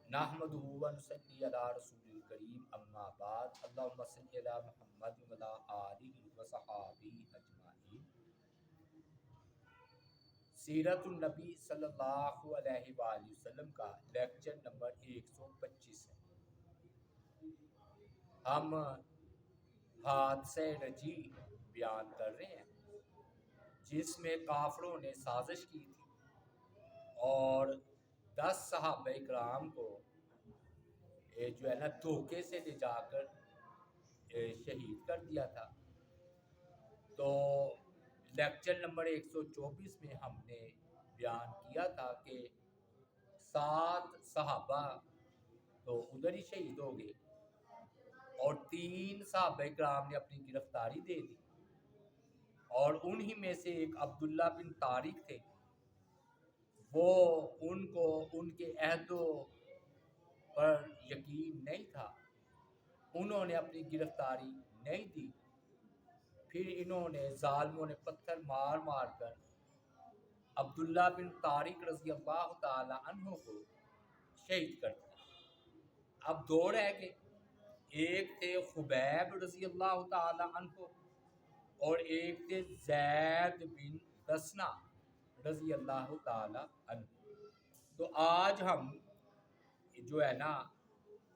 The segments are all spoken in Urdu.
نحمدہ و نصلی علی رسول الکریم اما بعد اللہم صلی علی محمد و علی آلہ و صحابہ اجمعین۔ سیرت النبی صلی اللہ علیہ وآلہ وسلم کا لیکچر نمبر 125 ہے۔ ہم حادثہ رجی بیان کر رہے ہیں جس میں کافروں نے سازش کی تھی اور 10 صحابہ کرام کو جو ہے نا دھوکے سے لے جا کر شہید کر دیا تھا۔ تو لیکچر نمبر 124 میں ہم نے بیان کیا تھا کہ 7 صحابہ تو ادھر ہی شہید ہو گئے اور 3 صحابہ کرام نے اپنی گرفتاری دے دی، اور انہی میں سے ایک عبداللہ بن طارق تھے، وہ ان کو ان کے عہدوں پر یقین نہیں تھا، انہوں نے اپنی گرفتاری نہیں دی۔ پھر انہوں نے ظالموں نے پتھر مار مار کر عبداللہ بن طارق رضی اللہ تعالی عنہ کو شہید کر دیا۔ اب 2 رہ گئے، ایک تھے خبیب رضی اللہ تعالی عنہ اور ایک تھے زید بن دسنہ رضی اللہ تعالی عنہ۔ تو آج ہم جو ہے نا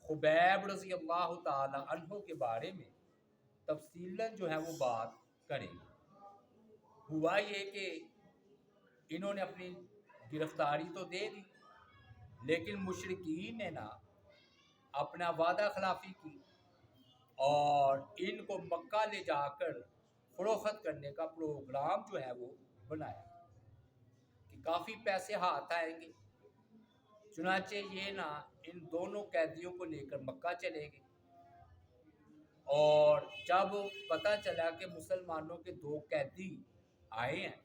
خبیب رضی اللہ تعالی عنہ کے بارے میں تفصیلاً جو ہے وہ بات کریں گے۔ ہوا یہ کہ انہوں نے اپنی گرفتاری تو دے دی، لیکن مشرکین نے نا اپنا وعدہ خلافی کی اور ان کو مکہ لے جا کر فروخت کرنے کا پروگرام جو ہے وہ بنایا کہ کافی پیسے ہاتھ آئیں گے۔ چنانچہ یہ نا ان دونوں قیدیوں کو لے کر مکہ چلے گئے، اور جب پتہ چلا کہ مسلمانوں کے 2 قیدی آئے ہیں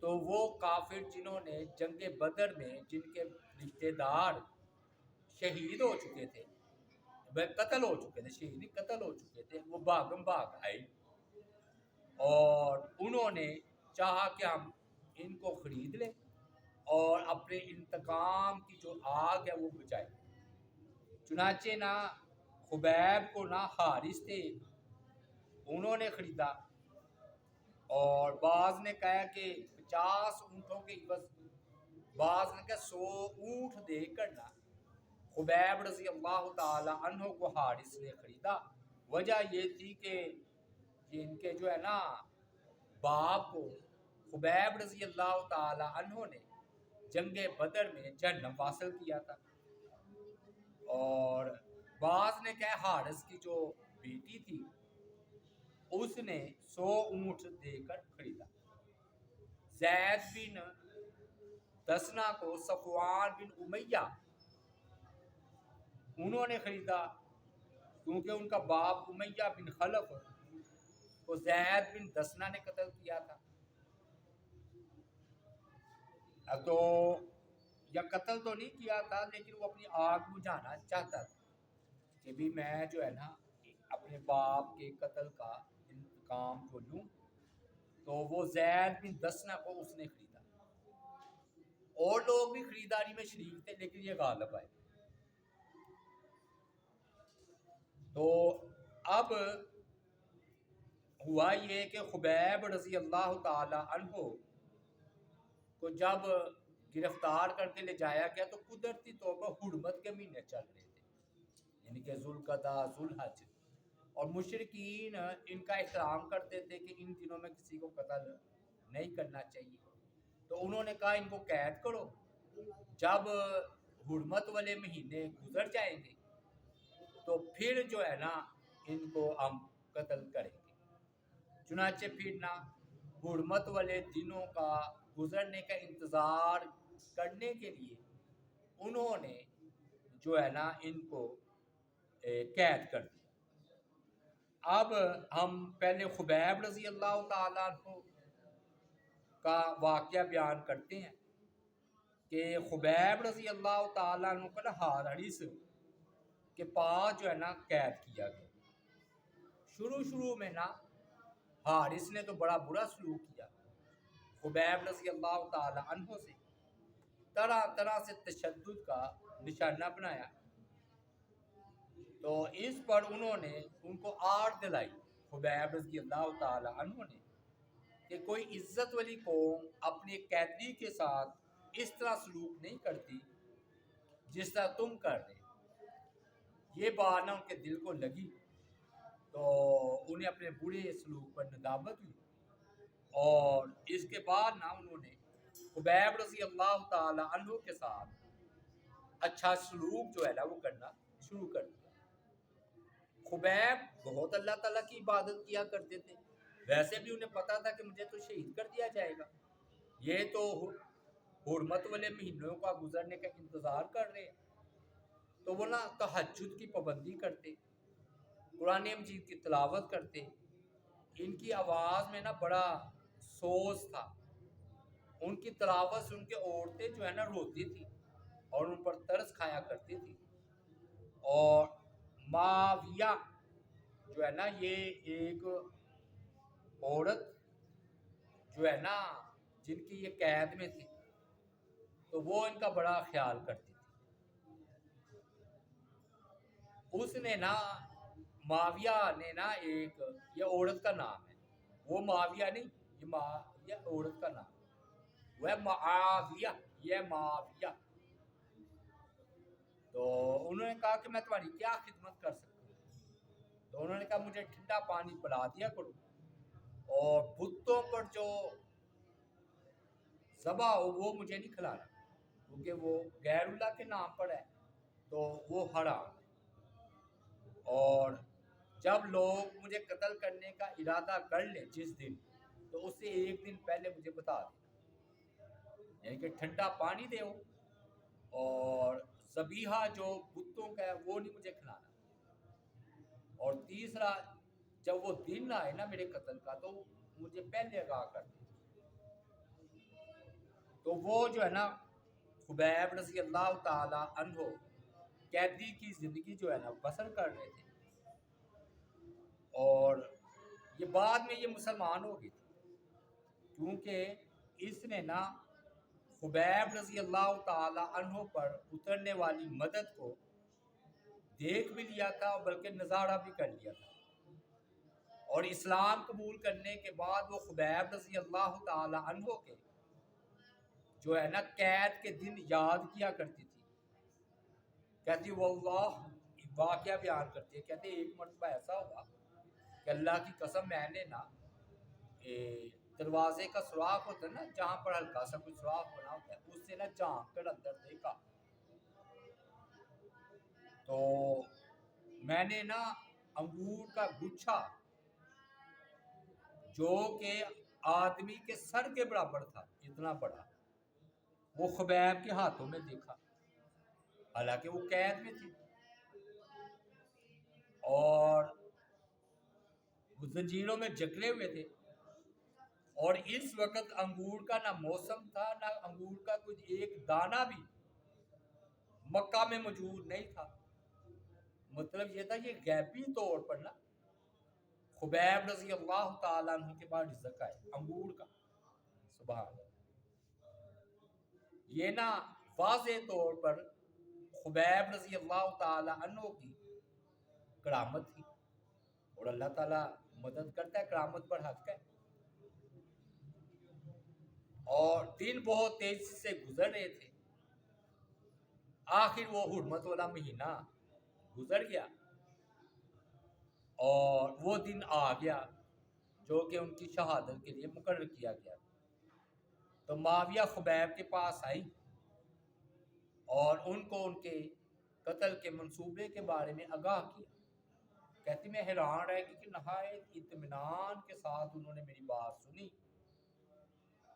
تو وہ کافر جنہوں نے جنگ بدر میں جن کے رشتہ دار شہید ہو چکے تھے، قتل ہو چکے تھے، شہید نہیں قتل ہو چکے تھے، وہ بھاگم بھاگ آئے اور انہوں نے چاہا کہ ہم ان کو خرید لیں اور اپنے انتقام کی جو آگ ہے وہ بجھائیں۔ چنانچہ نا خبیب کو نا حارث تھے، انہوں نے خریدا، اور بعض نے کہا کہ 50 اونٹوں کے عوض، بعض نے کہا 100 اونٹ دے کر نا خبیب رضی اللہ تعالی عنہ کو حارث نے خریدا۔ وجہ یہ تھی کہ ان کے جو ہے نا باپ کو خبیب رضی اللہ تعالی عنہ نے جنگ بدر میں جہنم حاصل کیا تھا، اور بعض نے کہا حارث کی جو بیٹی تھی اس نے 100 اونٹ دے کر خریدا۔ زید بن دسنہ کو صفوان بن امیہ انہوں نے خریدا، کیونکہ ان کا باپ امیہ بن خلف کو زید بن دسنہ نے قتل کیا تھا۔ تو یا قتل تو نہیں کیا تھا، لیکن وہ اپنی آگ بجھانا چاہتا تھا کہ بھی میں جو ہے نا اپنے باپ کے قتل کا انتقام کو لوں۔ تو وہ زید بن دسنہ کو اس نے خریدا، اور لوگ بھی خریداری میں شریک تھے لیکن یہ غالب آئے۔ تو اب ہوا یہ کہ خبیب رضی اللہ تعالی عنہ کو جب گرفتار کر کے لے جایا گیا تو قدرتی طور پر حرمت کے مہینے چل رہے تھے، یعنی کہ ذوالقعدہ ذوالحج، اور مشرکین ان کا احترام کرتے تھے کہ ان دنوں میں کسی کو قتل نہیں کرنا چاہیے۔ تو انہوں نے کہا ان کو قید کرو، جب حرمت والے مہینے گزر جائیں گے تو پھر جو ہے نا ان کو ہم قتل کریں گے۔ چنانچہ پھر نا حرمت والے دنوں کا گزرنے کا انتظار کرنے کے لیے انہوں نے جو ہے نا ان کو قید کر دیا۔ اب ہم پہلے خبیب رضی اللہ تعالیٰ عنہ کا واقعہ بیان کرتے ہیں کہ خبیب رضی اللہ تعالیٰ عنہ کا حارث کے پاس جو ہے نا قید کیا گیا۔ شروع میں نا حارث نے تو بڑا برا سلوک کیا خبیب رضی اللہ تعالی عنہ سے، طرح طرح سے تشدد کا نشانہ بنایا. تو اس پر انہوں نے ان کو آڑ دلائی خبیب رضی اللہ تعالی عنہ نے کہ کوئی عزت والی قوم اپنے قیدی کے ساتھ اس طرح سلوک نہیں کرتی جس طرح تم کر رہے. یہ بات نہ ان کے دل کو لگی تو انہیں اپنے برے سلوک پر ندامت ہوئی، اور اس کے بعد نہ انہوں نے خبیب رضی اللہ تعالی عنہ کے ساتھ اچھا سلوک جو ہے نا وہ کرنا شروع کر دیا. خبیب بہت اللہ تعالیٰ کی عبادت کیا کرتے تھے، ویسے بھی انہیں پتا تھا کہ مجھے تو شہید کر دیا جائے گا، یہ تو حرمت والے مہینوں کا گزرنے کا انتظار کر رہے ہیں. تو وہ نا تہجد کی پابندی کرتے، قرآن مجید کی تلاوت کرتے. ان کی آواز میں نا بڑا سوز تھا، ان کی تلاوت سن کے عورتیں جو ہے نا روتی تھی اور ان پر ترس کھایا کرتی تھی. اور معاویہ جو ہے نا یہ ایک عورت جو ہے نا جن کی یہ قید میں تھی، تو وہ ان کا بڑا خیال کرتی تھی. اس نے نا معاویہ نے نا ایک، یہ عورت کا نام ہے، وہ معاویہ نہیں، یہ عورت کا نام ہے، وہ ہے معاویہ، یہ معاویہ. تو انہوں نے کہا کہ میں تمہاری کیا خدمت کر سکتا ہوں؟ تو انہوں نے کہا مجھے ٹھنڈا پانی پلا دیا کرو، اور بتوں پر جو ذبح ہو وہ مجھے نہیں کھلانا، کیونکہ وہ غیر اللہ کے نام پر ہے تو وہ حرام ہے. اور جب لوگ مجھے قتل کرنے کا ارادہ کر لیں جس دن، تو اس سے ایک دن پہلے مجھے بتا دیں، یعنی کہ ٹھنڈا پانی دے ہو، اور ذبیحہ جو بتوں کا ہے وہ نہیں مجھے کھلانا. اور تیسرا، جب وہ دن آئے نا میرے قتل کا تو مجھے پہلے آگاہ کر دیں. تو وہ جو ہے نا خبیب رضی اللہ تعالی عنہ قیدی کی زندگی جو ہے نا بسر کر رہے تھے، اور یہ بعد میں یہ مسلمان ہو گئے تھے، کیونکہ اس نے نا خبیب رضی اللہ تعالی عنہ پر اترنے والی مدد کو دیکھ بھی لیا تھا، بلکہ نظارہ بھی کر لیا تھا. اور اسلام قبول کرنے کے بعد وہ خبیب رضی اللہ تعالی عنہ کے جو ہے نا قید کے دن یاد کیا کرتی تھی. کہتی واللہ، واقعہ بیان کرتی ہے، کہتے ایک مرتبہ ایسا ہوا کہ اللہ کی قسم میں نے نا دروازے کا سوراخ ہوتا ہے نا جہاں پر ہلکا سا کوئی سوراخ بنا ہوتا ہے، اس سے نا جھانک کر اندر دیکھا. تو میں نے نا انگور کا گچھا جو کہ آدمی کے سر کے برابر تھا، اتنا بڑا، وہ خبیب کے ہاتھوں میں دیکھا، حالانکہ وہ قید میں تھی اور وہ زنجیروں میں جکڑے ہوئے تھے. اور اس وقت انگور کا نہ موسم تھا، نہ انگور کا کچھ ایک دانہ بھی مکہ میں موجود نہیں تھا. مطلب یہ تھا یہ غیبی طور پر نا خبیب رضی اللہ تعالیٰ عنہ کے بعد رزق آئے انگور کا. سبحان اللہ. یہ نا واضح طور پر خبیب رضی اللہ تعالیٰ عنہ کی کرامت تھی، اور اللہ تعالیٰ مدد کرتا ہے، کرامت پر حق ہے. اور دن بہت تیزی سے گزر رہے تھے، آخر وہ حرمت والا مہینہ گزر گیا اور وہ دن آ گیا جو کہ ان کی شہادت کے لیے مقرر کیا گیا. تو معاویہ خبیب کے پاس آئی اور ان کو ان کے قتل کے منصوبے کے بارے میں آگاہ کیا. کہتی میں حیران رہ گئی کہ نہایت اطمینان کے ساتھ انہوں نے میری بات سنی،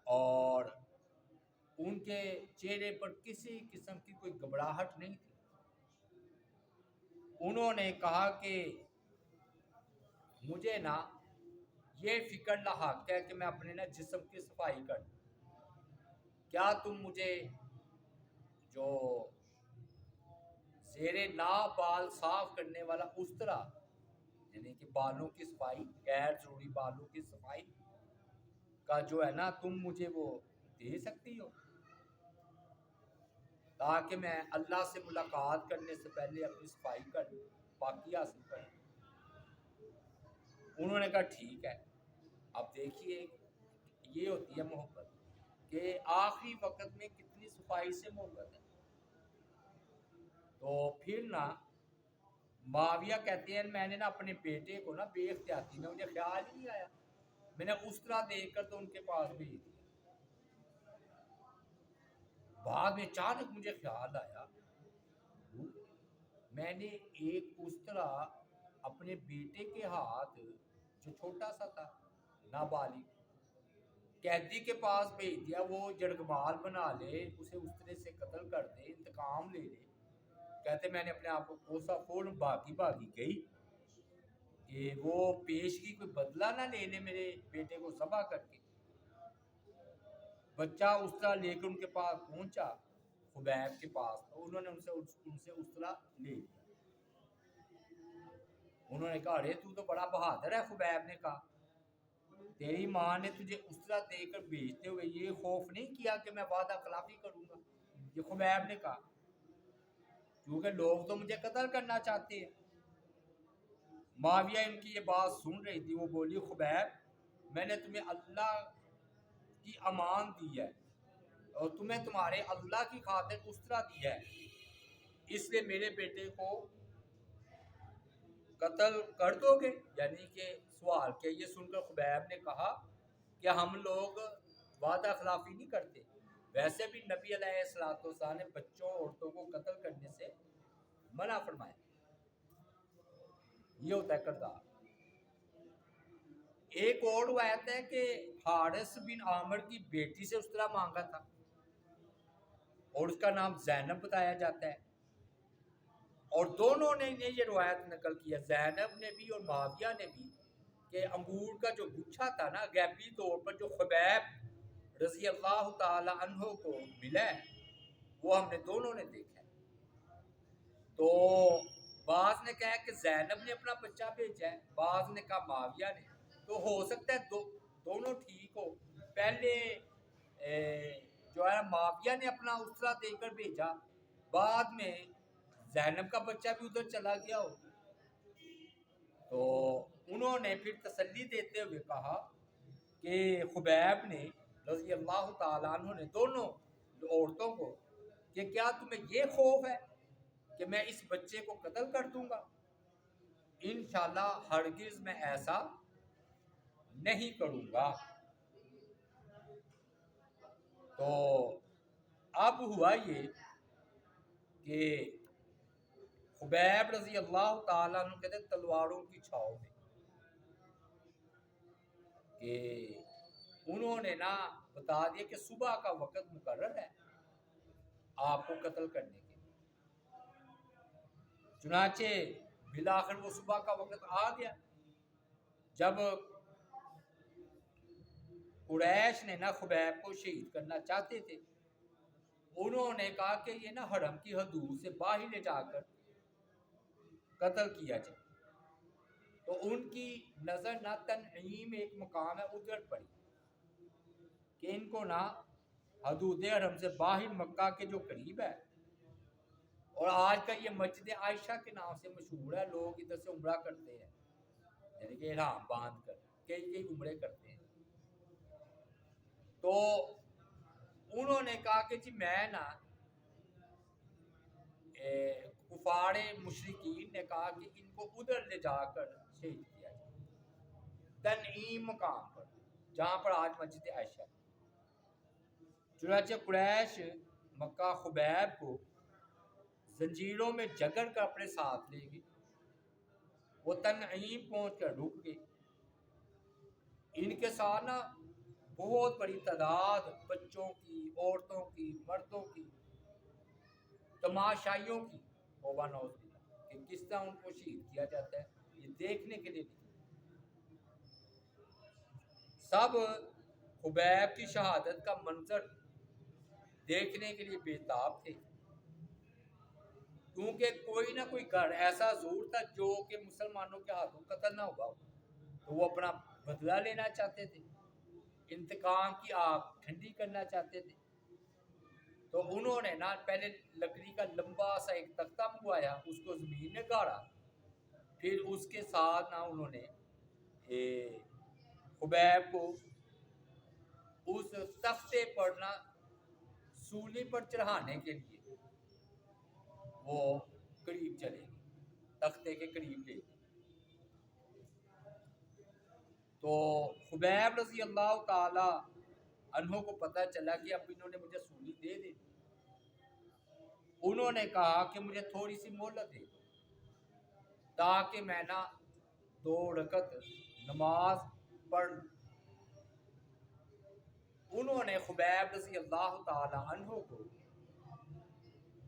اور ان کے چہرے پر کسی قسم کی کوئی گھبراہٹ نہیں تھی. انہوں نے کہا کہ مجھے نا یہ فکر لاحق ہے کہ میں اپنے نا جسم کی صفائی کر دوں. کیا تم مجھے جو زیر ناف بال صاف کرنے والا استرا، یعنی کہ بالوں کی صفائی، غیر ضروری بالوں کی صفائی کا جو ہے نا تم مجھے وہ دے سکتی ہو؟ تاکہ میں اللہ سے ملاقات کرنے سے پہلے اپنی صفائی کر لوں، پاکی حاصل کر لوں۔ انہوں نے کہا ٹھیک ہے۔ اب دیکھیے یہ ہوتی ہے محبت کہ آخری وقت میں کتنی صفائی سے محبت ہے۔ تو پھر نا معاویہ کہتے ہیں میں نے نا اپنے بیٹے کو نا بے احتیاطی میں، مجھے خیال ہی نہیں آیا، میں نے اس طرح دیکھ کر تو ان کے پاس بھیج دیا۔ بعد میں اچانک مجھے خیال آیا میں نے ایک اس طرح اپنے بیٹے کے ہاتھ جو چھوٹا سا تھا نابالغ قیدی کے پاس بھیج دیا، وہ جڑگمال بنا لے، اسے اس طرح سے قتل کر دے، انتقام لے لے۔ کہتے میں نے اپنے آپ کو کوسا، فوراً بھاگی گئی کہ وہ پیشگی کوئی بدلہ نہ لے لے میرے بیٹے کو ذبح کر کے۔ بچہ اس طرح لے کر ان کے پاس پہنچا خبیب کے پاس، تو انہوں نے ان سے اس طرح لے لیا۔ انہوں نے کہا ارے تو بڑا بہادر ہے، خبیب نے کہا تیری ماں نے تجھے اس طرح دے کر بھیجتے ہوئے یہ خوف نہیں کیا کہ میں وعدہ خلافی کروں گا؟ یہ خبیب نے کہا کیونکہ لوگ تو مجھے قتل کرنا چاہتے ہیں۔ معاویہ ان کی یہ بات سن رہی تھی، وہ بولی خبیب میں نے تمہیں اللہ کی امان دی ہے اور تمہیں تمہارے اللہ کی خاطر اس طرح دی ہے، اس لیے میرے بیٹے کو قتل کر دو گے؟ یعنی کہ سوال کیا؟ یہ سن کر خبیب نے کہا کہ ہم لوگ وعدہ خلافی نہیں کرتے، ویسے بھی نبی علیہ الصلوۃ والسلام نے بچوں عورتوں کو قتل کرنے سے منع فرمایا۔ یہ ہوتا ہے کردار۔ ایک اور روایت ہے کہ حارث بن عامر کی بیٹی سے اس طرح مانگا تھا اور اس کا نام زینب بتایا جاتا ہے، اور دونوں نے یہ روایت نقل کیا، زینب نے بھی اور معاویہ نے بھی، کہ انگور کا جو گچھا تھا نا غیبی طور پر جو خبیب رضی اللہ تعالی عنہ کو ملا ہے، وہ ہم نے دونوں نے دیکھا ہے۔ تو بعض نے کہا کہ زینب نے اپنا بچہ بھیجا ہے، بعض نے کہا معاویہ نے، تو ہو سکتا ہے دونوں ٹھیک ہو۔ پہلے جو ہے معاویہ نے اپنا اس طرح دے کر بھیجا، بعد میں زینب کا بچہ بھی ادھر چلا گیا ہو۔ تو انہوں نے پھر تسلی دیتے ہوئے کہا کہ خبیب نے رضی اللہ تعالیٰ عنہ نے دونوں عورتوں کو کہ کیا تمہیں یہ خوف ہے کہ میں اس بچے کو قتل کر دوں گا؟ انشاءاللہ ہرگز میں ایسا نہیں کروں گا۔ تو اب ہوا یہ کہ خبیب رضی اللہ تعالیٰ عنہ کہتے ہیں تلواروں کی چھاؤں میں کہ انہوں نے نا بتا دیا کہ صبح کا وقت مقرر ہے آپ کو قتل کرنے کے۔ چنانچہ بالآخر وہ صبح کا وقت آ گیا، جب قریش نے نا خبیب کو شہید کرنا چاہتے تھے، انہوں نے کہا کہ یہ نا حرم کی حدود سے باہر لے جا کر قتل کیا جائے۔ تو ان کی نظر نہ تنعیم ایک مقام ہے ادھر پڑی کہ ان کو نہ حدود حرم سے باہر مکہ کے جو قریب ہے، اور آج کا یہ مسجد عائشہ کے نام سے مشہور ہے، لوگ ادھر سے عمرہ کرتے ہیں، یعنی کہ احرام باندھ کر کئی عمرے کرتے ہیں۔ تو انہوں نے کہا کہ جی میں نا کفار مشرکین نے کہا کہ ان کو ادھر لے جا کر شہید کیا جائے، تنعیم مقام پر جہاں پر آج مسجد عائشہ۔ چنانچہ قریش مکہ خبیب کو زنجیروں میں جکڑ کر اپنے ساتھ لے گئے، وہ تنعیم پہنچ کر رک گئے۔ ان کے ساتھ نا بہت بڑی تعداد بچوں کی، عورتوں کی، مردوں کی، تماشائیوں کی، توبہ نعوذ باللہ، کہ کس طرح ان کو شہید کیا جاتا ہے، یہ دیکھنے کے لیے سب خبیب کی شہادت کا منظر دیکھنے کے لیے بےتاب تھے، کیونکہ کوئی نہ کوئی گھر ایسا ضرور تھا جو کہ مسلمانوں کے ہاتھوں قتل نہ ہوا ہو، تو وہ اپنا بدلہ لینا چاہتے تھے، انتقام کی آگ ٹھنڈی کرنا چاہتے تھے۔ تو انہوں نے نا پہلے لکڑی کا لمبا سا ایک تختہ منگوایا، اس کو زمین میں گاڑا، پھر اس کے ساتھ نا انہوں نے خبیب کو اس تختے پر نا سولی پر چڑھانے کے لیے وہ قریب چلے گی، تختے کے قریب لے گی۔ تو خبیب رضی اللہ تعالی عنہ کو پتہ چلا کہ اب انہوں نے مجھے سولی دے دی، انہوں نے کہا کہ مجھے تھوڑی سی مہلت دے تاکہ میں نا 2 رکعت نماز پڑھ لوں۔ انہوں نے خبیب رضی اللہ تعالی عنہ کو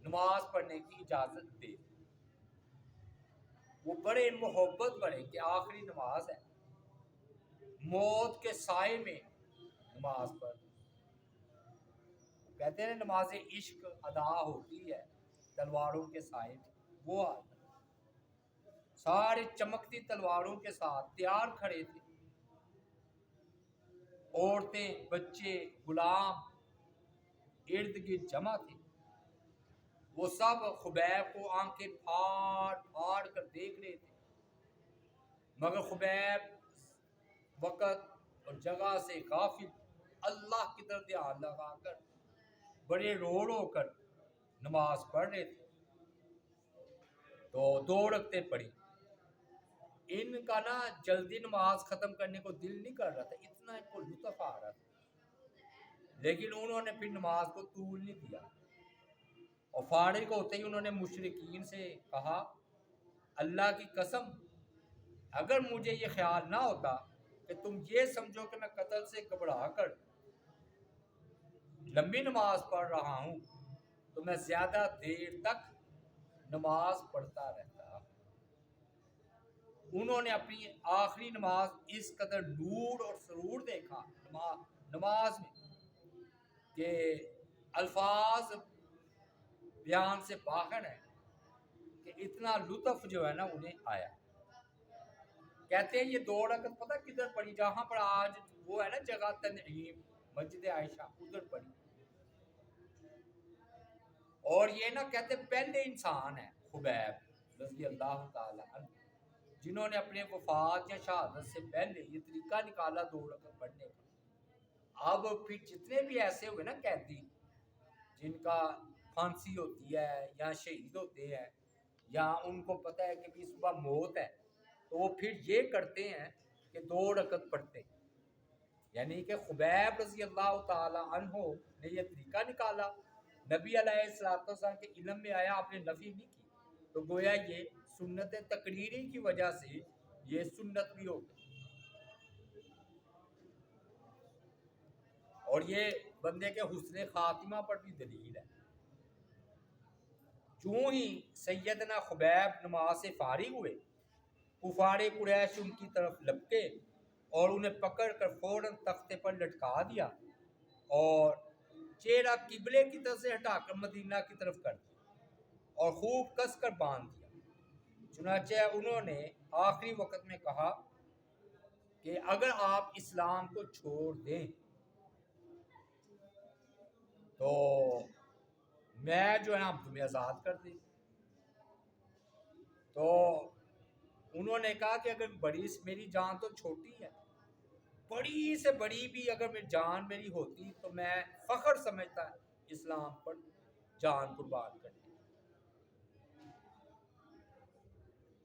نماز پڑھنے کی اجازت دے، وہ بڑے محبت بڑے کہ آخری نماز ہے، موت کے سائے میں نماز پڑھ، کہتے ہیں نماز عشق ادا ہوتی ہے تلواروں کے سائے میں، وہ آتا سارے چمکتی تلواروں کے ساتھ تیار کھڑے تھے، عورتیں، بچے، غلام ارد گرد جمع تھے، وہ سب خبیب کو آنکھیں پھاڑ پھاڑ کر دیکھ رہے تھے، مگر خبیب وقت اور جگہ سے غافل اللہ کی طرف دھیان لگا کر بڑے رو کر نماز پڑھ رہے تھے۔ تو 2 رکعتیں پڑھی، ان کا نا جلدی نماز ختم کرنے کو دل نہیں کر رہا تھا، اتنا ان کو لطف آ رہا تھا، لیکن انہوں نے پھر نماز کو طول نہیں دیا، اور فارغ ہوتے ہی انہوں نے مشرکین سے کہا اللہ کی قسم اگر مجھے یہ خیال نہ ہوتا کہ تم یہ سمجھو کہ میں قتل سے گھبرا کر لمبی نماز پڑھ رہا ہوں تو میں زیادہ دیر تک نماز پڑھتا رہتا۔ انہوں نے اپنی آخری نماز اس قدر نور اور سرور دیکھا نماز میں کہ الفاظ بیان سے باہر ہے، کہ اتنا لطف جو ہے نا انہیں آیا۔ کہتے ہیں یہ 2 رکعت پتہ کدھر پڑی، جہاں پر آج وہ ہے نا جگہ تنعیم مسجد عائشہ، ادھر پڑی، اور یہ نا کہتے پہلے انسان ہے خبیب رضی اللہ تعالی عنہ جنہوں نے اپنے وفات یا شہادت سے پہلے یہ طریقہ نکالا 2 رکعت پڑھنے کا۔ اب پھر جتنے بھی ایسے ہوئے نا قیدی جن کا پھانسی ہوتی ہے یا شہید ہوتے ہیں یا ان کو پتہ ہے کہ بھی صبح موت ہے، تو وہ پھر یہ کرتے ہیں کہ 2 رکعت پڑھتے ہیں، یعنی کہ خبیب رضی اللہ تعالی عنہ نے یہ طریقہ نکالا، نبی علیہ السلام کے علم میں آیا، آپ نے نفی نہیں کی، تو گویا یہ سنت تقریری کی وجہ سے یہ سنت بھی ہو گئی، اور یہ بندے کے حسن خاتمہ پر بھی دلیل ہے۔ چوں ہی سیدنا خبیب نماز سے فارغ ہوئے، کفار قریش ان کی طرف لپکے اور انہیں پکڑ کر فوراً تختے پر لٹکا دیا اور چہرہ قبلے کی طرف سے ہٹا کر مدینہ کی طرف کر دیا اور خوب کس کر باندھ دیا۔ چنانچہ انہوں نے آخری وقت میں کہا کہ اگر آپ اسلام کو چھوڑ دیں تو میں جو ہے نا تمہیں آزاد کر دیں۔ تو انہوں نے کہا کہ اگر میری جان تو چھوٹی ہے، بڑی سے بڑی بھی اگر میری جان میری ہوتی تو میں فخر سمجھتا اسلام پر جان قربان کرنے۔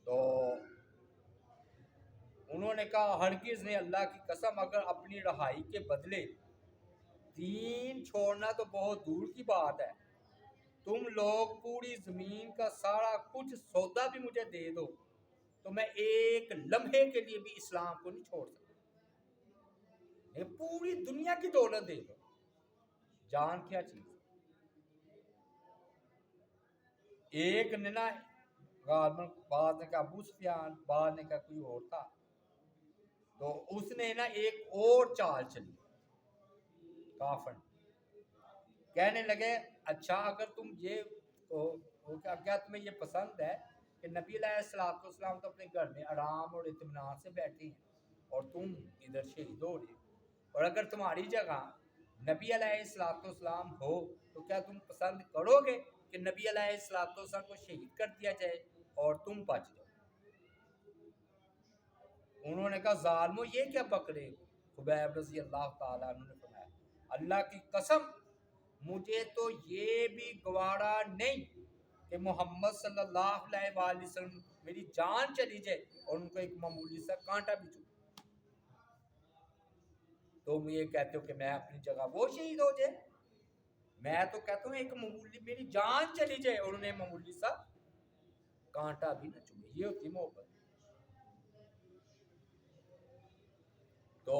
تو انہوں نے کہا ہرگز نہیں، اللہ کی قسم اگر اپنی رہائی کے بدلے دین چھوڑنا تو بہت دور کی بات ہے، تم لوگ پوری زمین کا سارا کچھ سودا بھی مجھے دے دو تو میں ایک لمحے کے لیے بھی اسلام کو نہیں چھوڑ سکتا، پوری دنیا کی دولت دے دو، جان کیا چیز۔ ایک نے نا بعد نے کہا ابو سفیان، بعد نے کہا کوئی اور تھا، تو اس نے نا ایک اور چال چلی، کافر کہنے لگے اچھا اگر تم یہ کیا تمہیں یہ پسند ہے کہ نبی علیہ السلام تو اپنے گھر میں آرام اور اطمینان سے بیٹھے ہیں اور تم ادھر شہید ہو رہے، اور اگر تمہاری جگہ نبی علیہ السلام ہو تو کیا تم پسند کرو گے کہ نبی علیہ السلام کو شہید کر دیا جائے اور تم بچ جاؤ؟ انہوں نے کہا ظالمو یہ کیا پکڑے؟ خبیب رضی اللہ تعالیٰ عنہ نے فرمایا اللہ کی قسم مجھے تو یہ بھی گوارا نہیں کہ محمد صلی اللہ علیہ وآلہ وسلم میری جان چلی جائے اور ان کو ایک معمولی سا کانٹا بھی چوبے۔ تم یہ کہتے ہو کہ میں اپنی جگہ وہ شہید ہو جائے، میں تو کہتا ہوں ایک معمولی میری جان چلی جائے اور انہیں معمولی سا کانٹا بھی نہ چوبے۔ یہ ہوتی محبت۔ تو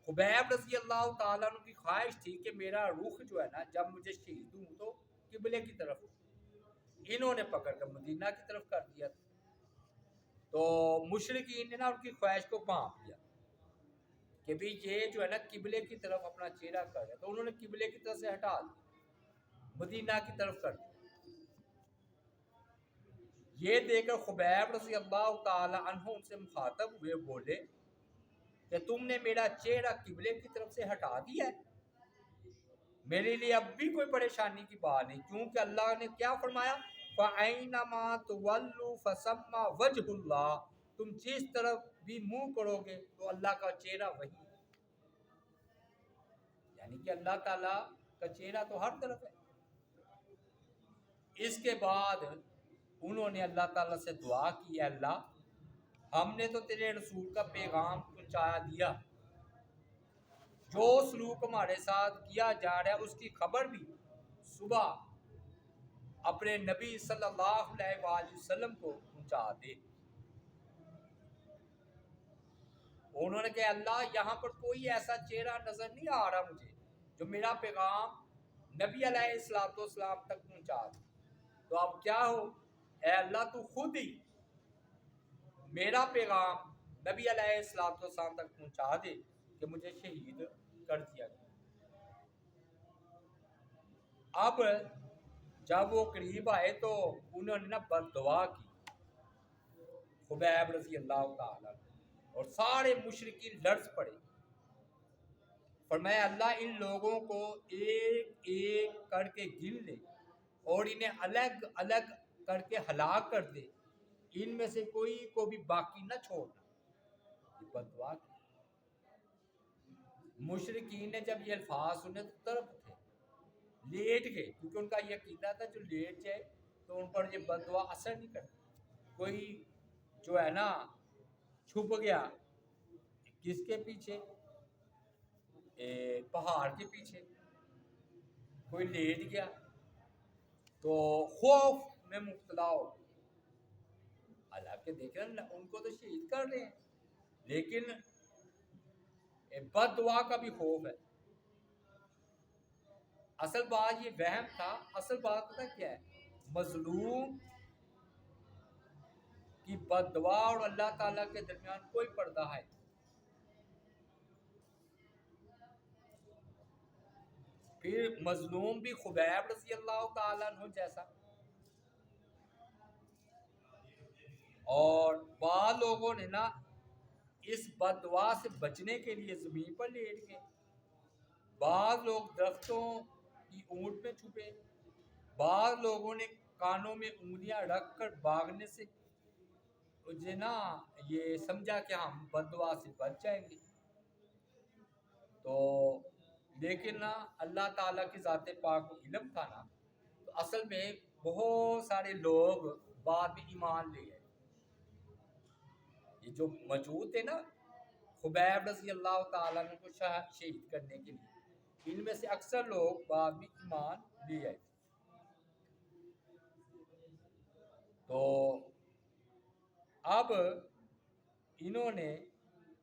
خبیب رضی اللہ تعالیٰ عنہ کی خواہش تھی کہ میرا رخ جو ہے نا جب مجھے شہید ہوں تو قبلے کی طرف، انہوں نے پکڑ کر مدینہ کی طرف کر دیا۔ تو مشرکین نے نا ان کی خواہش کو بھانپ لیا کہ بھی یہ جو ہے نا قبلے کی طرف اپنا چہرہ کر رہا ہے، تو انہوں نے قبلے کی طرف سے ہٹا دیا، مدینہ کی طرف کر دیا۔ یہ دیکھ کر خبیب رضی اللہ تعالی عنہ ان سے مخاطب ہوئے، بولے کہ تم نے میرا چہرہ قبلے کی طرف سے ہٹا دیا ہے، میرے لیے اب بھی کوئی پریشانی کی بات نہیں، کیونکہ اللہ نے کیا فرمایا فَأَيْنَمَا تُوَلُّوا فَثَمَّ وَجْهُ اللَّهِ، تم جس طرف بھی منہ کرو گے تو اللہ کا چہرہ وہی ہے، یعنی کہ اللہ تعالیٰ کا چہرہ تو ہر طرف ہے۔ اس کے بعد انہوں نے اللہ تعالیٰ سے دعا کی، اللہ ہم نے تو تیرے رسول کا پیغام پہنچا دیا، جو سلوک ہمارے ساتھ کیا جا رہا ہے اس کی خبر بھی صبح اپنے نبی صلی اللہ علیہ وآلہ وسلم کو پہنچا دے۔ انہوں نے کہا اللہ یہاں پر کوئی ایسا چہرہ نظر نہیں آ رہا مجھے جو میرا پیغام نبی علیہ السلام تک پہنچا دے، تو اب کیا ہو اے اللہ تو خود ہی میرا پیغام نبی علیہ السلام تک پہنچا دے کہ مجھے شہید کر دیا گیا۔ اب جب وہ قریب آئے تو انہوں نے بد دعا کی خبیب رضی اللہ تعالیٰ، اور سارے مشرکین لرز پڑے، فرمایا اللہ ان لوگوں کو ایک ایک کر کے گن لے اور انہیں الگ الگ کر کے ہلاک کر دے، ان میں سے کوئی کو بھی باقی نہ چھوڑنا۔ یہ بد دعا کی۔ مشرکین نے جب یہ الفاظ سنے تو تڑپ تھے، لیٹ گئے، کیونکہ ان کا یہ عقیدہ تھا جو لیٹ جائے تو ان پر یہ بد دعا اثر نہیں کرتی۔ کوئی جو ہے نا چھپ گیا کس کے پیچھے؟ پہاڑ کے پیچھے، کوئی لیٹ گیا تو خوف میں مبتلا ہو، حالانکہ دیکھ رہے ہیں ان کو تو شہید کر رہے ہیں لیکن بد دعا کا بھی خوف ہے۔ اصل بات یہ وہم تھا، اصل بات پتہ کیا ہے؟ مظلوم کی بد دعا اور اللہ تعالیٰ کے درمیان کوئی پردہ ہے، پھر مظلوم بھی خبیب رضی اللہ تعالیٰ عنہ جیسا، اور بعض لوگوں نے نا اس بد دعا سے بچنے کے لیے زمین پر لیٹ گئے، بعض لوگ درختوں کی اونٹ میں چھپے، بعض لوگوں نے کانوں میں انگلیاں رکھ کر بھاگنے سے نا یہ سمجھا کہ ہم بد دعا سے بچ جائیں گے۔ تو لیکن نا اللہ تعالیٰ کی ذات پاک کو علم تھا نا، تو اصل میں بہت سارے لوگ بعد میں ایمان لے گئے، یہ جو موجود تھے نا خبیب رضی اللہ تعالیٰ عنہ کو شہید کرنے کے لیے، ان میں سے اکثر لوگ بعد میں ایمان لے آئے۔ تو اب انہوں نے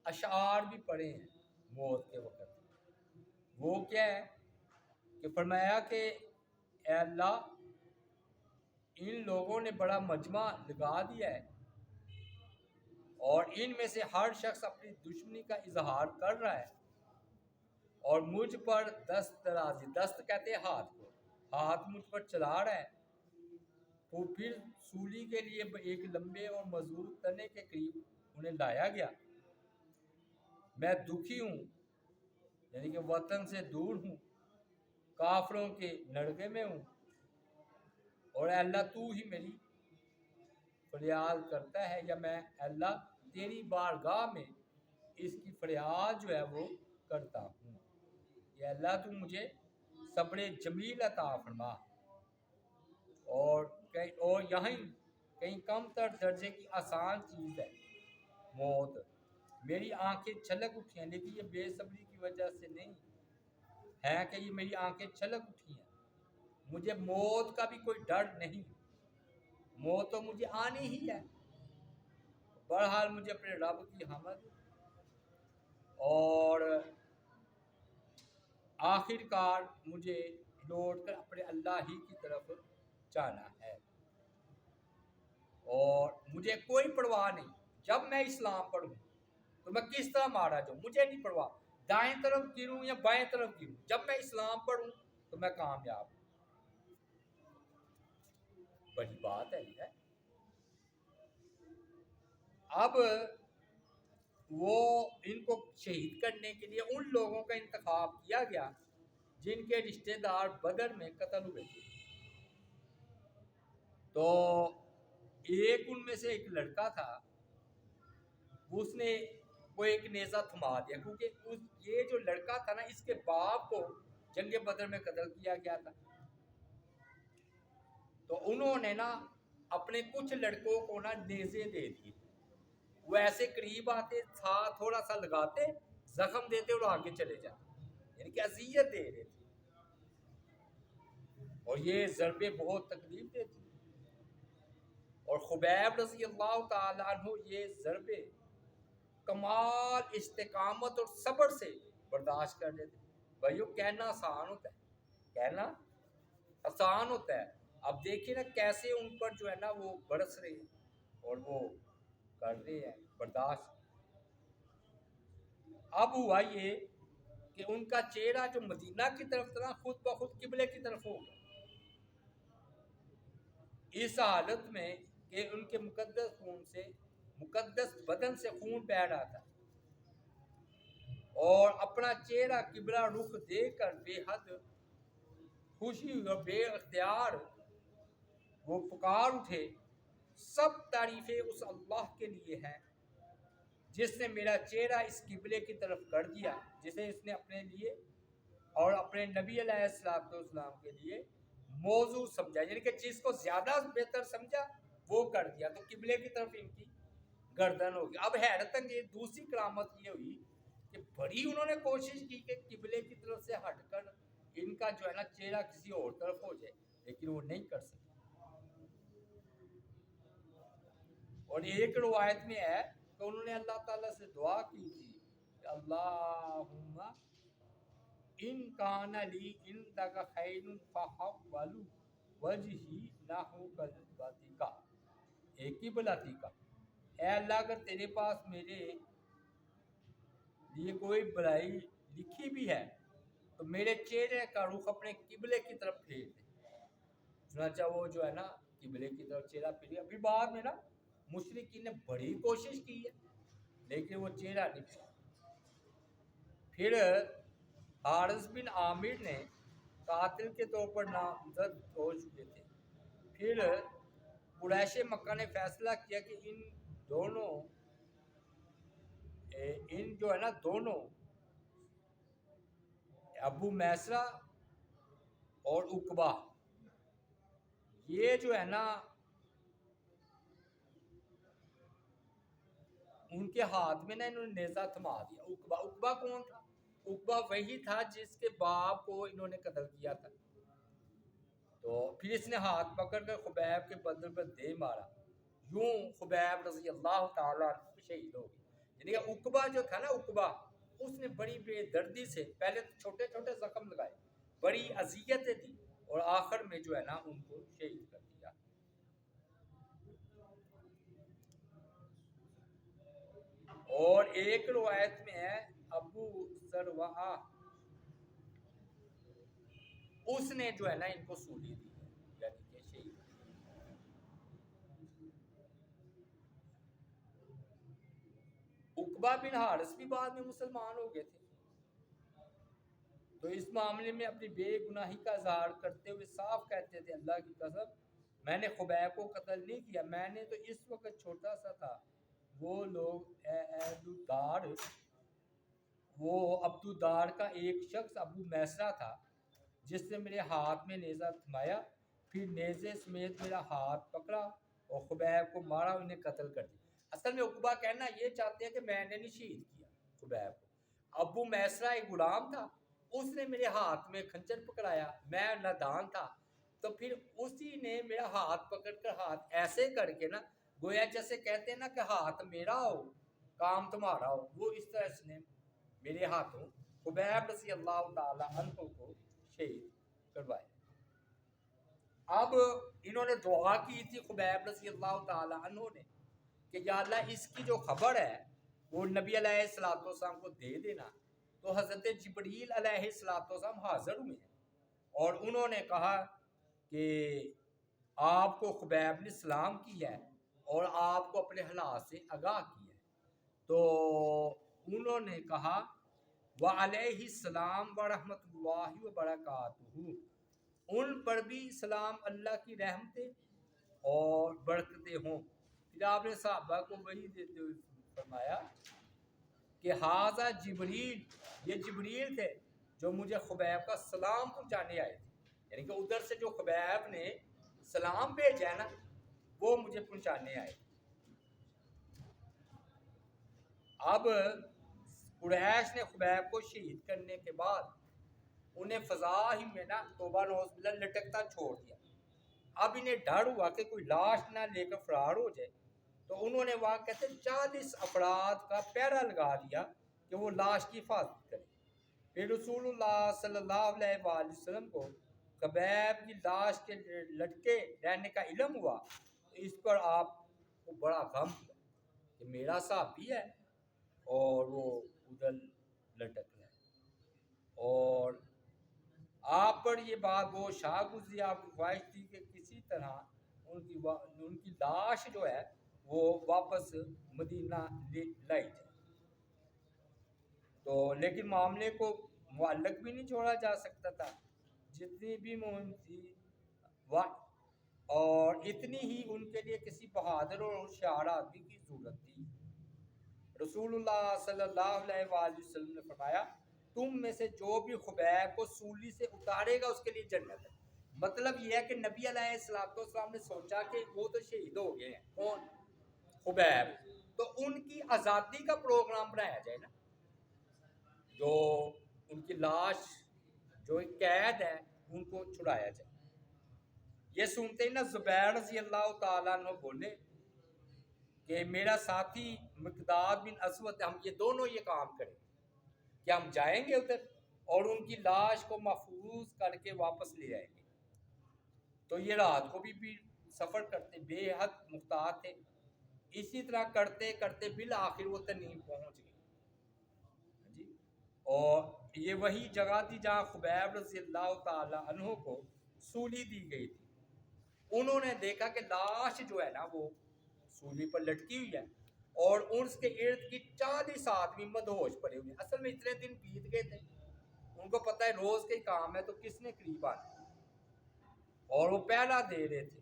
اشعار بھی پڑھے ہیں موت کے وقت، وہ کیا ہے کہ فرمایا کہ اے اللہ ان لوگوں نے بڑا مجمع لگا دیا ہے اور ان میں سے ہر شخص اپنی دشمنی کا اظہار کر رہا ہے اور مجھ پر دست درازی، دست کہتے ہیں ہاتھ کو، ہاتھ مجھ پر چلا رہا ہے، تو پھر سولی کے لیے ایک لمبے اور مضبوط تنے کے قریب انہیں لایا گیا، میں دکھی ہوں، یعنی کہ وطن سے دور ہوں، کافروں کے نرغے میں ہوں، اور اے اللہ تو ہی میری فریاد کرتا ہے، یا میں اے اللہ تیری بارگاہ میں اس کی فریاد جو ہے وہ کرتا ہوں، یا اللہ تو مجھے صبر جمیل عطا فرما۔ اور یہاں کہیں کم تر درجے کی آسان چیز ہے موت۔ میری آنکھیں چھلک اٹھی ہیں، لیکن یہ بے صبری کی وجہ سے نہیں ہے کہ یہ میری آنکھیں چھلک اٹھی ہیں، مجھے موت کا بھی کوئی ڈر نہیں، موت تو مجھے آنی ہی ہے۔ بہرحال مجھے اپنے رب کی حمد اور آخر کار مجھے لوٹ کر اپنے اللہ ہی کی طرف جانا ہے، اور مجھے کوئی پرواہ نہیں جب میں اسلام پڑھوں تو میں کس طرح مارا جاؤں، مجھے نہیں پرواہ دائیں طرف گروں یا بائیں طرف گروں، جب میں اسلام پڑھوں تو میں کامیاب ہوں۔ بڑی بات ہے یہ۔ اب وہ ان کو شہید کرنے کے لیے ان لوگوں کا انتخاب کیا گیا جن کے رشتہ دار بدر میں قتل ہوئے تھے۔ تو ایک ان میں سے ایک لڑکا تھا، اس نے وہ ایک نیزہ تھما دیا، کیونکہ یہ جو لڑکا تھا نا، اس کے باپ کو جنگ بدر میں قتل کیا گیا تھا۔ تو انہوں نے نا اپنے کچھ لڑکوں کو نا نیزے دے دیے، وہ ایسے قریب آتے، تھوڑا سا لگاتے، زخم دیتے اور آگے چلے جاتے، یعنی کہ اذیت دے رہے تھے، اور یہ ضربے بہت تکلیف دیتی۔ اور خبیب رضی اللہ تعالیٰ عنہ یہ ضربے کمال استقامت اور صبر سے برداشت کر لیتے۔ بھائیو کہنا آسان ہوتا ہے، کہنا آسان ہوتا ہے، اب دیکھیے نا کیسے ان پر جو ہے نا وہ برس رہے ہیں اور وہ کر رہے ہیں برداشت۔ اب ہوا یہ کہ ان کا چہرہ جو مدینہ کی طرف تھا خود بخود قبلے کی طرف ہو گیا، اس حالت میں کہ ان کے مقدس بدن سے خون بہہ رہا تھا، اور اپنا چہرہ قبلہ رخ دے کر بے حد خوشی اور بے اختیار وہ پکار اٹھے، سب تعریفیں اس اللہ کے لیے ہیں جس نے میرا چہرہ اس قبلے کی طرف کر دیا، جسے اس نے اپنے لیے اور اپنے نبی علیہ السلام کے لیے موضوع سمجھا، یعنی کہ چیز کو زیادہ بہتر سمجھا وہ کر دیا، تو قبلے کی طرف ان کی گردن ہوگی۔ اب حیرت انگیز دوسری کرامت یہ ہوئی کہ بڑی انہوں نے کوشش کی کہ قبلے کی طرف سے ہٹ کر ان کا جو ہے نا چہرہ کسی اور طرف ہو جائے، لیکن وہ نہیں کر سکے۔ اور ایک روایت میں ہے کہ انہوں نے اللہ تعالیٰ سے دعا کی تھی کہ اللہم ان کان لی عندک خیر فحول وجہی نحو قبلتک قبلتک، اے اللہ اگر تیرے پاس میرے لیے کوئی بلائی لکھی بھی ہے تو میرے چہرے کا رخ اپنے قبلے کی طرف پھیر دے۔ چنانچہ وہ جو ہے نا قبلے کی طرف چہرہ پھیرے۔ ابھی بعد میں نا مشرکین نے بڑی کوشش کی ہے لیکن وہ چہرہ نہیں پھیرا۔ پھر حارث بن عامر نے قاتل کے طور پر نامزد ہو چکے تھے۔ پھر قریش مکہ نے فیصلہ کیا کہ ان جو ہے نا دونوں ابو میسرہ اور عقبہ، یہ جو ہے نا ان کے ہاتھ میں نا انہوں نے نیزہ تھما دیا۔ عقبہ کون تھا؟ عقبہ وہی تھا جس کے باپ کو انہوں نے قتل کیا تھا۔ تو پھر اس نے ہاتھ پکڑ کر خبیب کے بدن پر دے مارا، یوں خبیب رضی اللہ تعالیٰ عنہ شہید ہو گئے۔ یعنی کہ عقبہ جو تھا نا، عقبہ اس نے بڑی بے دردی سے پہلے تو چھوٹے چھوٹے زخم لگائے، بڑی اذیتیں دی، اور آخر میں جو ہے نا ان کو شہید کر دیا۔ اور ایک روایت میں ہے ابو سروہ اس نے جو ہے نا ان کو سولی دی، یعنی کہ شہید۔ عقبہ بن حارث بھی بعد میں مسلمان ہو گئے تھے۔ تو اس معاملے میں اپنی بے گناہی کا اظہار کرتے ہوئے صاف کہتے تھے اللہ کی قسم میں نے خبیب کو قتل نہیں کیا، میں نے تو اس وقت چھوٹا سا تھا، وہ لوگ وہ عبدالدار کا ایک شخص ابو میسرہ تھا جس نے میرے ہاتھ میں نیزہ تھمایا، پھر نیزے سمیت میرا ہاتھ پکڑا اور خبیب کو مارا، انہیں قتل کر دیا۔ اصل میں عقبہ کہنا یہ چاہتے ہیں کہ میں نے نہیں شہید کیا خبیب کو، ابو میسرہ ایک غلام تھا، اس نے میرے ہاتھ میں خنجر پکڑایا، میں نادان تھا، تو پھر اسی نے میرا ہاتھ پکڑ کر ہاتھ ایسے کر کے نا، گویا جیسے کہتے ہیں نا کہ ہاتھ میرا ہو کام تمہارا ہو، وہ اس طرح اس نے میرے ہاتھوں خبیب رضی اللہ تعالی عنہ کو شہید کروایا۔ اب انہوں نے دعا کی تھی خبیب رضی اللہ تعالی عنہ نے کہ یا اللہ اس کی جو خبر ہے وہ نبی علیہ الصلوۃ والسلام کو دے دینا۔ تو حضرت جبریل علیہ الصلوۃ والسلام حاضر ہوئے ہیں اور انہوں نے کہا کہ آپ کو خبیب نے سلام کیا ہے اور آپ کو اپنے حالات سے آگاہ کیا ہے۔ تو انہوں نے کہا وعلیہ السلام ورحمۃ اللہ وبرکاتہ، ان پر بھی سلام اللہ کی رحمتیں اور برکتیں ہوں۔ پھر آپ نے صحابہ کو وحی دیتے ہوئے فرمایا کہ ہاذا جبریل، یہ جبریل تھے جو مجھے خبیب کا سلام پہنچانے آئے تھے، یعنی کہ ادھر سے جو خبیب نے سلام بھیجا ہے نا وہ مجھے پہنچانے آئے۔ اب قریش نے خبیب کو شہید کرنے کے بعد انہیں فضا ہی میں نا توبہ نعوذ باللہ لٹکتا چھوڑ دیا۔ اب انہیں ڈر ہوا کہ کوئی لاش نہ لے کر فرار ہو جائے، تو انہوں نے وہاں کہتے 40 افراد کا پہرا لگا دیا کہ وہ لاش کی حفاظت کرے۔ پھر رسول اللہ صلی اللہ علیہ وآلہ وسلم کو خبیب کی لاش کے لٹکے رہنے کا علم ہوا، اس پر آپ کو بڑا غم ہوا کہ میرا صحابی ہے اور وہ ادھر لٹک رہا ہے، اور آپ پر یہ بات بہت شاہ گزری، آپ کی خواہش تھی کہ کسی طرح ان کی لاش جو ہے وہ واپس مدینہ لائی جائے، تو لیکن معاملے کو معلق بھی نہیں چھوڑا جا سکتا تھا، جتنی بھی مہم تھی اور اتنی ہی ان کے لیے کسی بہادر اور ہوشیار آدمی کی ضرورت تھی۔ رسول اللہ صلی اللہ علیہ وآلہ وسلم نے فرمایا تم میں سے جو بھی خبیب کو سولی سے اتارے گا اس کے لیے جنت ہے۔ مطلب یہ ہے کہ نبی علیہ الصلوۃ والسلام نے سوچا کہ وہ تو شہید ہو گئے ہیں، کون؟ خبیب، تو ان کی آزادی کا پروگرام بنایا جائے نا، جو ان کی لاش جو ایک قید ہے ان کو چھڑایا جائے۔ یہ سنتے ہی نا زبیر رضی اللہ تعالیٰ عنہ بولے کہ میرا ساتھی مقداد بن اسود، ہم یہ دونوں یہ کام کریں کہ ہم جائیں گے ادھر اور ان کی لاش کو محفوظ کر کے واپس لے آئیں گے۔ تو یہ رات کو بھی سفر کرتے، بے حد محتاط تھے، اسی طرح کرتے کرتے بالآخر وہ تنعیم پہنچ گئے جی، اور یہ وہی جگہ تھی جہاں خبیب رضی اللہ تعالی عنہ کو سولی دی گئی تھی۔ انہوں نے دیکھا کہ لاش جو ہے نا وہ سولی پر لٹکی ہوئی ہے اور اس کے ارد کی 40 آدمی مدہوش پڑے ہوئے۔ اصل میں اتنے دن بیت گئے تھے، ان کو پتہ ہے روز کے کام ہے تو کس نے قریب آنا، اور وہ پہلا دے رہے تھے۔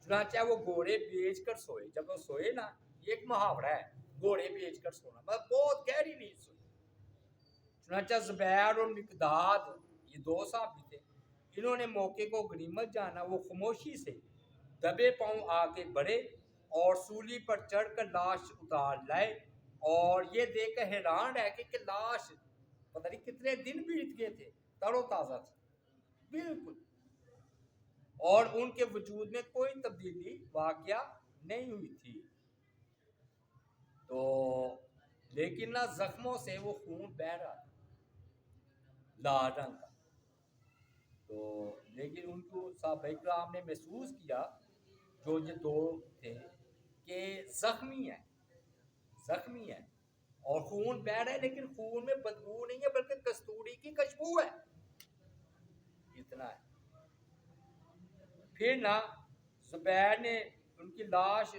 چنانچہ وہ گھوڑے بیچ کر سوئے، جب وہ سوئے نا، یہ ایک محاورہ ہے گھوڑے بیچ کر سونا، مطلب بہت گہری نیند سوئی۔ چنانچہ زبیر اور مقداد یہ دو صحابی تھے، انہوں نے موقع کو غنیمت جانا، وہ خاموشی سے دبے پاؤں آگے بڑھے اور سولی پر چڑھ کر لاش اتار لائے، اور یہ دیکھ کر حیران رہ گئے کہ لاش پتہ نہیں کتنے دن بیت گئے تھے، تر و تازہ تھی بالکل، اور ان کے وجود میں کوئی تبدیلی واقعہ نہیں ہوئی تھی۔ تو لیکن نہ زخموں سے وہ خون بہہ رہا تھا لال رنگ کا، تو لیکن ان کو صحابہ کرام نے محسوس کیا جو یہ دو تھے کہ زخمی ہے اور خون بہہ رہا ہے، لیکن خون میں بدبو نہیں ہے بلکہ کستوری کی خوشبو ہے، اتنا ہے۔ پھر نا زبیر نے ان کی لاش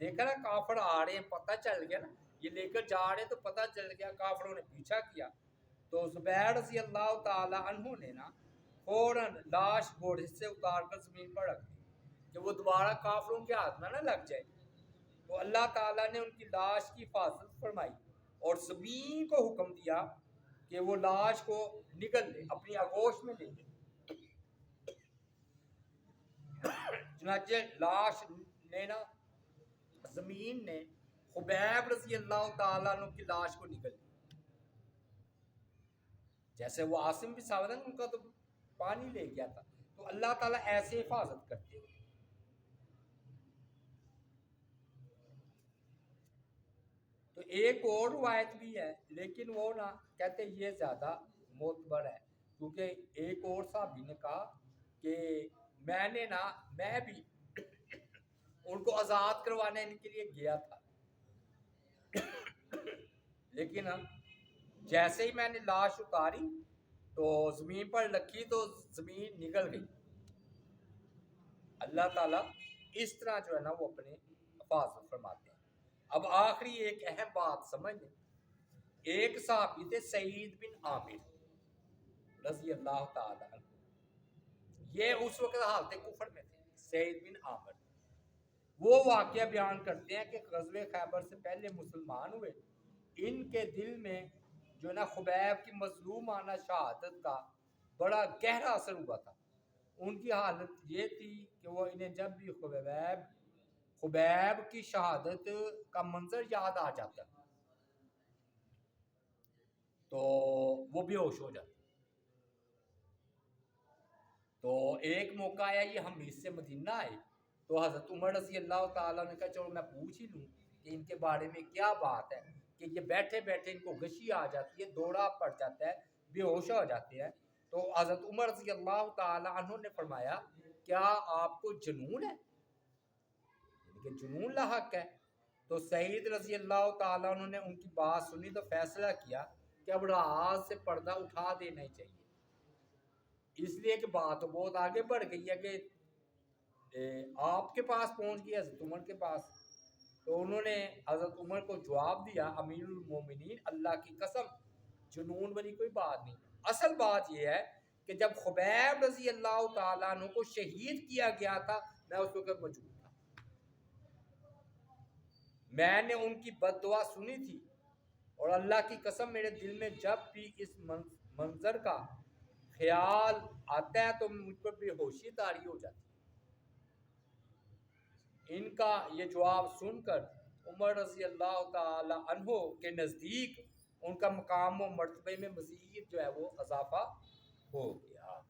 دیکھا نا، کافر آ رہے ہیں، پتہ چل گیا نا، یہ لے کر جا رہے تو پتہ چل گیا، کافروں نے پیچھا کیا، تو زبیر رضی اللہ تعالی عنہ نے نا فوراً لاش گھوڑے سے اتار کر زمین پر رکھ دی کہ وہ دوبارہ کافروں کے ہاتھ میں نہ لگ جائے. تو اللہ تعالیٰ نے ان کی لاش کی حفاظت فرمائی اور زمین کو حکم دیا کہ وہ لاش کو نگل لے، اپنی آغوش میں لے لے. چنانچہ لاش نے نا زمین نے خبیب رضی اللہ تعالیٰ عنہ کی لاش کو نگل لی. جیسے وہ عاصم بھی ثابت ہے ان کا تو پانی لے گیا تھا، تو اللہ تعالیٰ ایسے حفاظت کرتے ہیں. تو ایک اور روایت بھی ہے لیکن وہ نا کہتے یہ زیادہ معتبر ہے، کیونکہ ایک اور صحابی نے کہا کہ میں بھی ان کو آزاد کروانے کے لیے گیا تھا، لیکن جیسے ہی میں نے لاش اتاری تو زمین پر رکھی تو زمین نکل گئی. اللہ تعالیٰ اس طرح جو ہے نا وہ اپنے حفاظت فرماتے ہیں. اب آخری ایک اہم بات سمجھ لیں. ایک صحابی تھے سعید بن عامر رضی اللہ تعالی عنہ، یہ اس وقت حالت کفر میں تھے. سعید بن عامر وہ واقعہ بیان کرتے ہیں کہ غزوہ خیبر سے پہلے مسلمان ہوئے. ان کے دل میں جو نا خبیب کی مظلومانہ شہادت کا بڑا گہرا اثر ہوا تھا. ان کی حالت یہ تھی کہ وہ انہیں جب بھی خبیب کی شہادت کا منظر یاد آ جاتا تو وہ بے ہوش ہو جاتے. تو ایک موقع آیا یہ ہم اس سے مدینہ آئے تو حضرت عمر رضی اللہ تعالیٰ نے کہا چلو میں پوچھ ہی لوں کہ ان کے بارے میں کیا بات ہے کہ یہ بیٹھے بیٹھے ان کو غشی آ جاتی ہے، دورہ پڑ جاتا ہے، بے ہوش ہو جاتے ہیں. تو حضرت عمر رضی اللہ تعالیٰ عنہ نے فرمایا کیا آپ کو جنون ہے، یعنی کہ جنون لاحق ہے. تو سعید رضی اللہ تعالیٰ عنہ نے ان کی بات سنی تو فیصلہ کیا کہ اب راز سے پردہ اٹھا دینا ہی چاہیے، اس لیے کہ بات بہت آگے بڑھ گئی ہے کہ آپ کے پاس پہنچ گئی حضرت عمر کے پاس. تو انہوں نے حضرت عمر کو جواب دیا امیر المومنین اللہ کی قسم جنون والی کوئی بات نہیں. اصل بات یہ ہے کہ جب خبیب رضی اللہ تعالیٰ عنہ کو شہید کیا گیا تھا میں اس وقت موجود تھا، میں نے ان کی بد دعا سنی تھی اور اللہ کی قسم میرے دل میں جب بھی اس منظر کا خیال آتا ہے تو مجھ پر بے ہوشی طاری ہو جاتی. ان کا یہ جواب سن کر عمر رضی اللہ تعالی عنہ کے نزدیک ان کا مقام و مرتبے میں مزید جو ہے وہ اضافہ ہو گیا.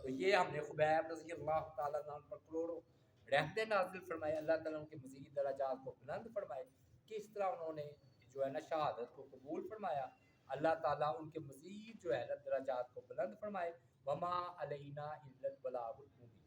تو یہ ہم نے خبیب رضی اللہ تعالیٰ عنہ پر کروڑوں رحمتیں نازل فرمائے، اللہ تعالیٰ ان کے مزید درجات کو بلند فرمائے. کس طرح انہوں نے جو ہے نا شہادت کو قبول فرمایا، اللہ تعالیٰ ان کے مزید جو ہے نا درجات کو بلند فرمائے. وما علینا الا البلاغ المبین.